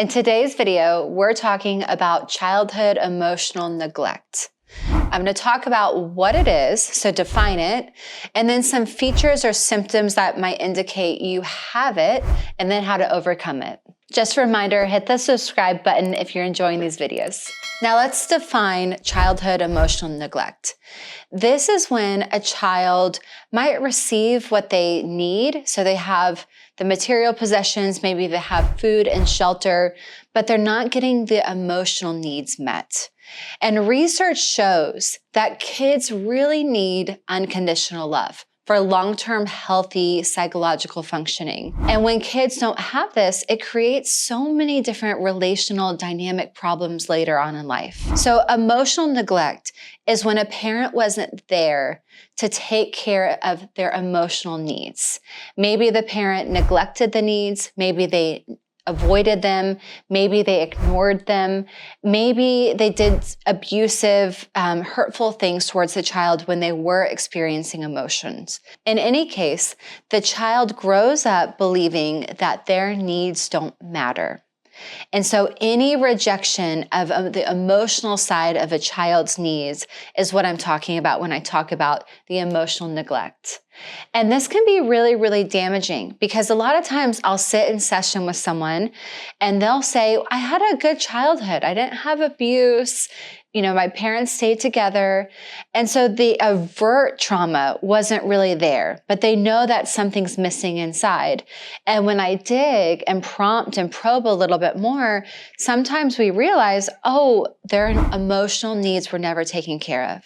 In today's video, we're talking about childhood emotional neglect. I'm going to talk about what it is, so define it, and then some features or symptoms that might indicate you have it, and then how to overcome it. Just a reminder, hit the subscribe button if you're enjoying these videos. Now let's define childhood emotional neglect. This is when a child might receive what they need, so they have the material possessions, maybe they have food and shelter, but they're not getting the emotional needs met. And research shows that kids really need unconditional love for long-term healthy psychological functioning. And when kids don't have this, it creates so many different relational dynamic problems later on in life. So emotional neglect is when a parent wasn't there to take care of their emotional needs. Maybe the parent neglected the needs, maybe they avoided them, maybe they ignored them, maybe they did abusive, hurtful things towards the child when they were experiencing emotions. In any case, the child grows up believing that their needs don't matter. And so any rejection of the emotional side of a child's needs is what I'm talking about when I talk about the emotional neglect. And this can be really, really damaging because a lot of times I'll sit in session with someone and they'll say, I had a good childhood. I didn't have abuse. My parents stayed together. And so the overt trauma wasn't really there, but they know that something's missing inside. And when I dig and prompt and probe a little bit more, sometimes we realize, their emotional needs were never taken care of.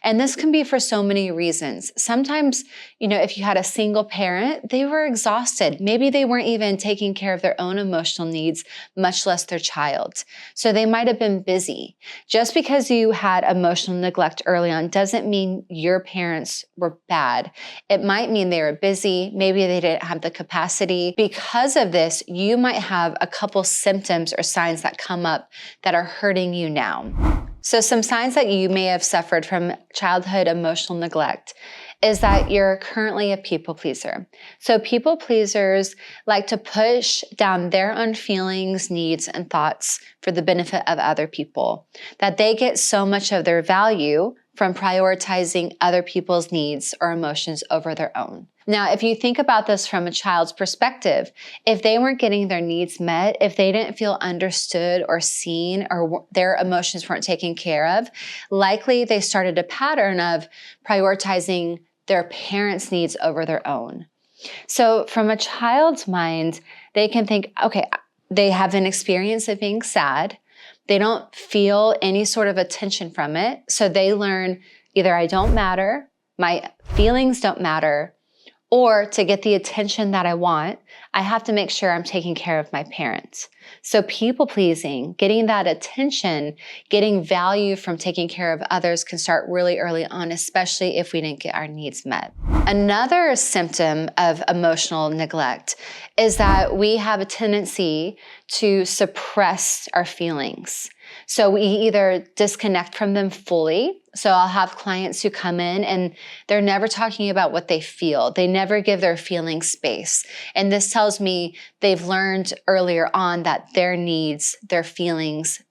And this can be for so many reasons. Sometimes, if you had a single parent, they were exhausted. Maybe they weren't even taking care of their own emotional needs, much less their child. So they might have been busy. Just because you had emotional neglect early on doesn't mean your parents were bad. It might mean they were busy. Maybe they didn't have the capacity. Because of this, you might have a couple symptoms or signs that come up that are hurting you now. So some signs that you may have suffered from childhood emotional neglect is that you're currently a people pleaser. So people pleasers like to push down their own feelings, needs, and thoughts for the benefit of other people, that they get so much of their value from prioritizing other people's needs or emotions over their own. Now, if you think about this from a child's perspective, if they weren't getting their needs met, if they didn't feel understood or seen, or their emotions weren't taken care of, likely they started a pattern of prioritizing their parents' needs over their own. So from a child's mind, they can think, okay, they have an experience of being sad. They don't feel any sort of attention from it. So they learn either I don't matter, my feelings don't matter, or to get the attention that I want, I have to make sure I'm taking care of my parents. So people pleasing, getting that attention, getting value from taking care of others can start really early on, especially if we didn't get our needs met. Another symptom of emotional neglect is that we have a tendency to suppress our feelings. So we either disconnect from them fully. So I'll have clients who come in and they're never talking about what they feel. They never give their feelings space. And this tells me they've learned earlier on that their needs, their feelings,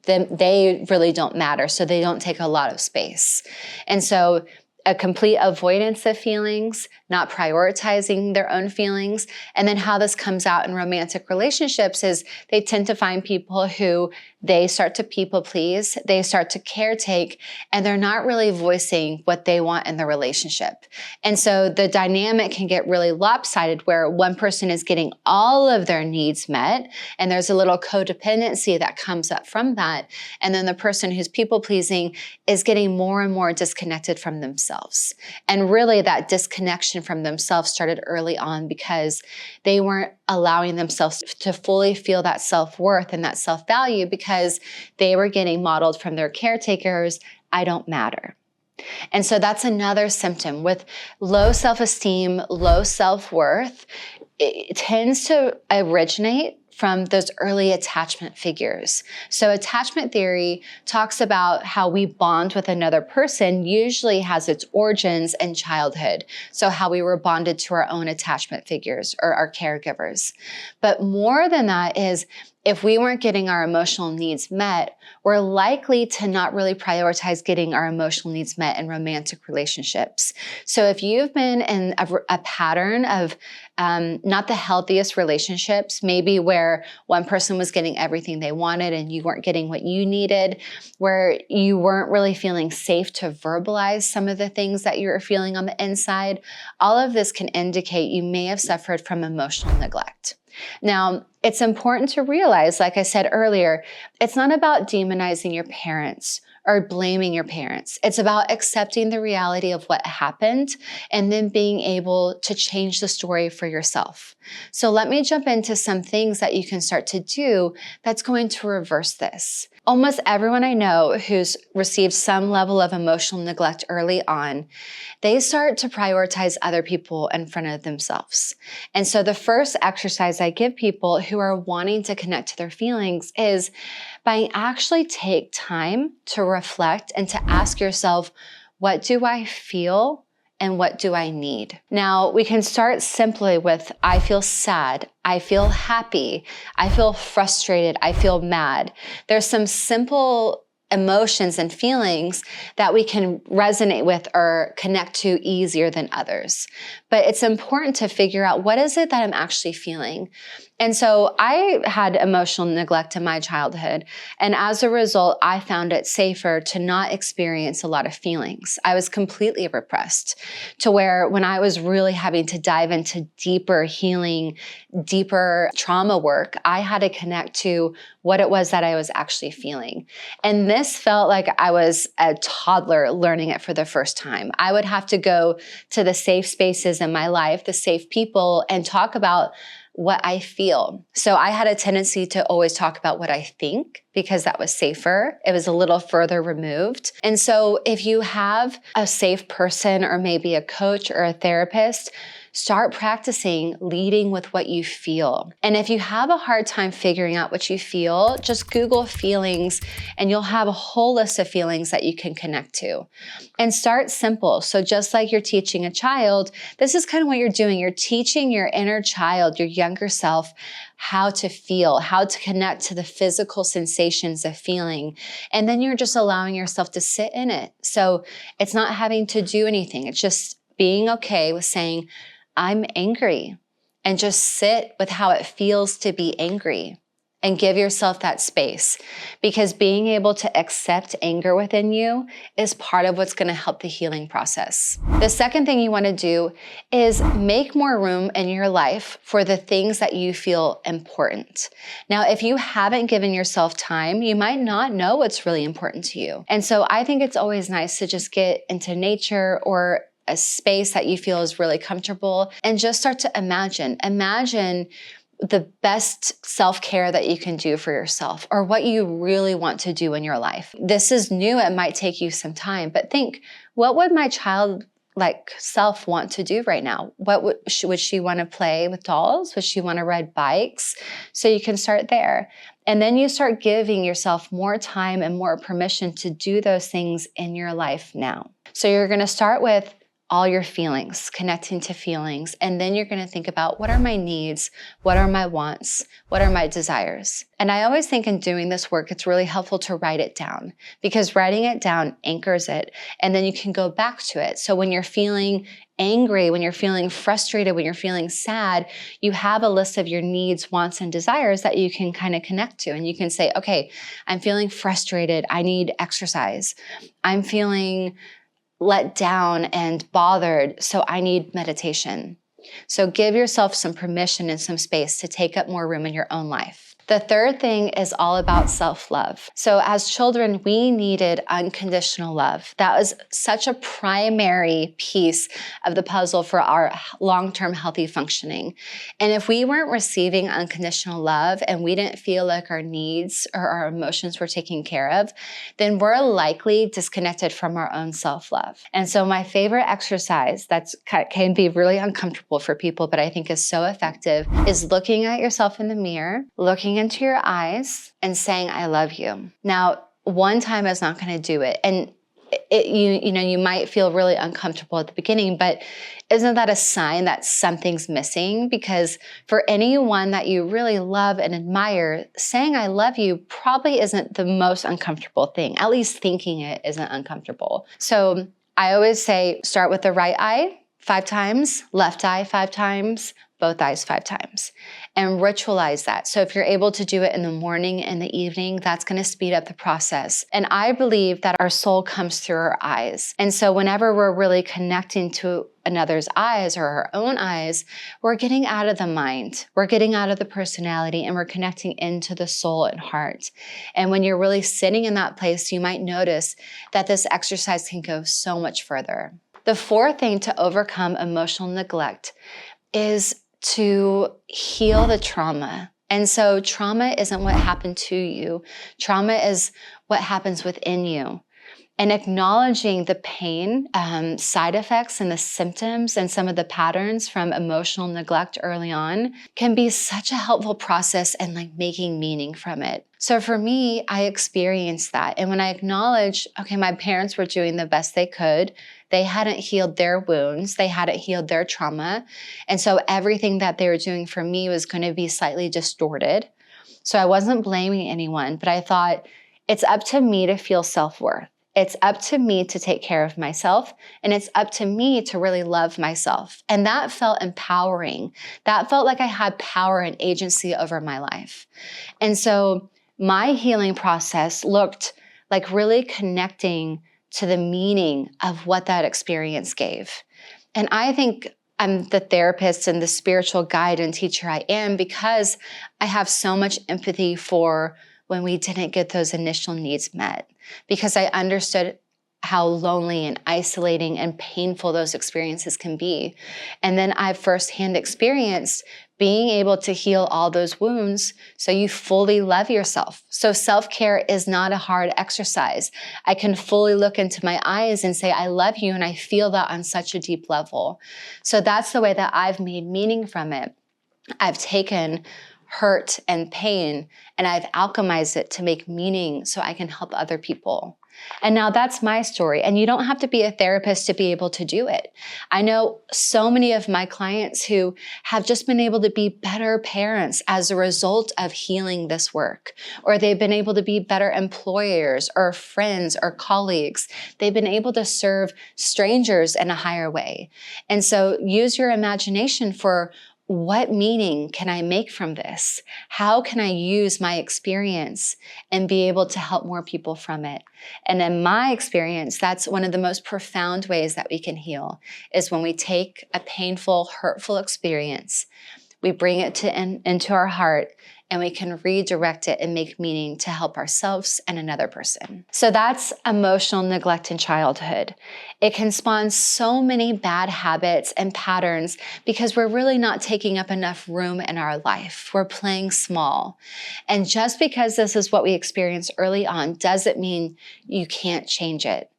they really don't matter. So they don't take a lot of space. And so a complete avoidance of feelings, not prioritizing their own feelings. And then how this comes out in romantic relationships is they tend to find people who they start to people please, they start to caretake, and they're not really voicing what they want in the relationship. And so the dynamic can get really lopsided where one person is getting all of their needs met, and there's a little codependency that comes up from that. And then the person who's people pleasing is getting more and more disconnected from themselves. And really that disconnection from themselves started early on because they weren't allowing themselves to fully feel that self-worth and that self-value because they were getting modeled from their caretakers, I don't matter. And so that's another symptom. With low self-esteem, low self-worth, it tends to originate from those early attachment figures. So attachment theory talks about how we bond with another person usually has its origins in childhood. So how we were bonded to our own attachment figures or our caregivers. But more than that is if we weren't getting our emotional needs met, we're likely to not really prioritize getting our emotional needs met in romantic relationships. So if you've been in a pattern of not the healthiest relationships, maybe where one person was getting everything they wanted and you weren't getting what you needed, where you weren't really feeling safe to verbalize some of the things that you were feeling on the inside, all of this can indicate you may have suffered from emotional neglect. Now, it's important to realize, like I said earlier, it's not about demonizing your parents or blaming your parents. It's about accepting the reality of what happened and then being able to change the story for yourself. So let me jump into some things that you can start to do that's going to reverse this. Almost everyone I know who's received some level of emotional neglect early on, they start to prioritize other people in front of themselves. And so the first exercise I give people who are wanting to connect to their feelings is by actually take time to reflect and to ask yourself, what do I feel and what do I need? Now, we can start simply with, I feel sad, I feel happy, I feel frustrated, I feel mad. There's some simple emotions and feelings that we can resonate with or connect to easier than others. But it's important to figure out, what is it that I'm actually feeling? And so I had emotional neglect in my childhood. And as a result, I found it safer to not experience a lot of feelings. I was completely repressed, to where when I was really having to dive into deeper healing, deeper trauma work, I had to connect to what it was that I was actually feeling. And this felt like I was a toddler learning it for the first time. I would have to go to the safe spaces in my life, the safe people, and talk about what I feel. So I had a tendency to always talk about what I think because that was safer. It was a little further removed. And so if you have a safe person or maybe a coach or a therapist, start practicing leading with what you feel. And if you have a hard time figuring out what you feel, just Google feelings and you'll have a whole list of feelings that you can connect to. And start simple. So just like you're teaching a child, this is kind of what you're doing. You're teaching your inner child, your younger self, how to feel, how to connect to the physical sensations of feeling. And then you're just allowing yourself to sit in it. So it's not having to do anything. It's just being okay with saying, I'm angry, and just sit with how it feels to be angry and give yourself that space, because being able to accept anger within you is part of what's going to help the healing process. The second thing you want to do is make more room in your life for the things that you feel important. Now, if you haven't given yourself time, you might not know what's really important to you. And so I think it's always nice to just get into nature or a space that you feel is really comfortable and just start to imagine the best self-care that you can do for yourself or what you really want to do in your life. This is new. It might take you some time, but think, what would my childlike self want to do right now? What would she want to play with dolls? Would she want to ride bikes? So you can start there. And then you start giving yourself more time and more permission to do those things in your life now. So you're going to start with all your feelings, connecting to feelings. And then you're going to think about, what are my needs? What are my wants? What are my desires? And I always think in doing this work, it's really helpful to write it down, because writing it down anchors it. And then you can go back to it. So when you're feeling angry, when you're feeling frustrated, when you're feeling sad, you have a list of your needs, wants, and desires that you can kind of connect to. And you can say, okay, I'm feeling frustrated. I need exercise. I'm feeling let down and bothered, so I need meditation. So give yourself some permission and some space to take up more room in your own life. The third thing is all about self-love. So as children, we needed unconditional love. That was such a primary piece of the puzzle for our long-term healthy functioning. And if we weren't receiving unconditional love and we didn't feel like our needs or our emotions were taken care of, then we're likely disconnected from our own self-love. And so my favorite exercise that can be really uncomfortable for people, but I think is so effective, is looking at yourself in the mirror, looking into your eyes and saying, I love you. Now, one time is not going to do it. And you might feel really uncomfortable at the beginning, but isn't that a sign that something's missing? Because for anyone that you really love and admire, saying I love you probably isn't the most uncomfortable thing. At least thinking it isn't uncomfortable. So I always say, start with the right eye 5 times, left eye 5 times, both eyes 5 times, and ritualize that. So if you're able to do it in the morning and the evening, that's going to speed up the process. And I believe that our soul comes through our eyes. And so whenever we're really connecting to another's eyes or our own eyes, we're getting out of the mind, we're getting out of the personality, and we're connecting into the soul and heart. And when you're really sitting in that place, you might notice that this exercise can go so much further. The 4th thing to overcome emotional neglect is to heal the trauma. And so trauma isn't what happened to you. Trauma is what happens within you. And acknowledging the pain, side effects and the symptoms and some of the patterns from emotional neglect early on can be such a helpful process and like making meaning from it. So for me, I experienced that. And when I acknowledged, okay, my parents were doing the best they could. They hadn't healed their wounds. They hadn't healed their trauma. And so everything that they were doing for me was going to be slightly distorted. So I wasn't blaming anyone, but I thought it's up to me to feel self-worth. It's up to me to take care of myself, and it's up to me to really love myself. And that felt empowering. That felt like I had power and agency over my life. And so my healing process looked like really connecting to the meaning of what that experience gave. And I think I'm the therapist and the spiritual guide and teacher I am because I have so much empathy for when we didn't get those initial needs met, because I understood how lonely and isolating and painful those experiences can be. And then I've firsthand experienced being able to heal all those wounds so you fully love yourself. So self-care is not a hard exercise. I can fully look into my eyes and say, I love you, and I feel that on such a deep level. So that's the way that I've made meaning from it. I've taken hurt and pain, and I've alchemized it to make meaning so I can help other people. And now that's my story. And you don't have to be a therapist to be able to do it. I know so many of my clients who have just been able to be better parents as a result of healing this work, or they've been able to be better employers or friends or colleagues. They've been able to serve strangers in a higher way. And so use your imagination for what meaning can I make from this? How can I use my experience and be able to help more people from it? And in my experience, that's one of the most profound ways that we can heal, is when we take a painful, hurtful experience, we bring it into our heart, and we can redirect it and make meaning to help ourselves and another person. So that's emotional neglect in childhood. It can spawn so many bad habits and patterns because we're really not taking up enough room in our life. We're playing small. And just because this is what we experienced early on doesn't mean you can't change it.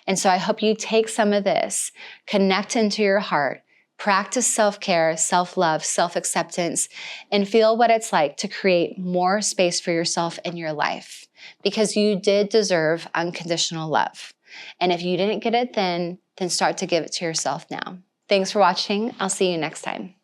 And so I hope you take some of this, connect into your heart, practice self-care, self-love, self-acceptance, and feel what it's like to create more space for yourself in your life, because you did deserve unconditional love. And if you didn't get it then start to give it to yourself now. Thanks for watching. I'll see you next time.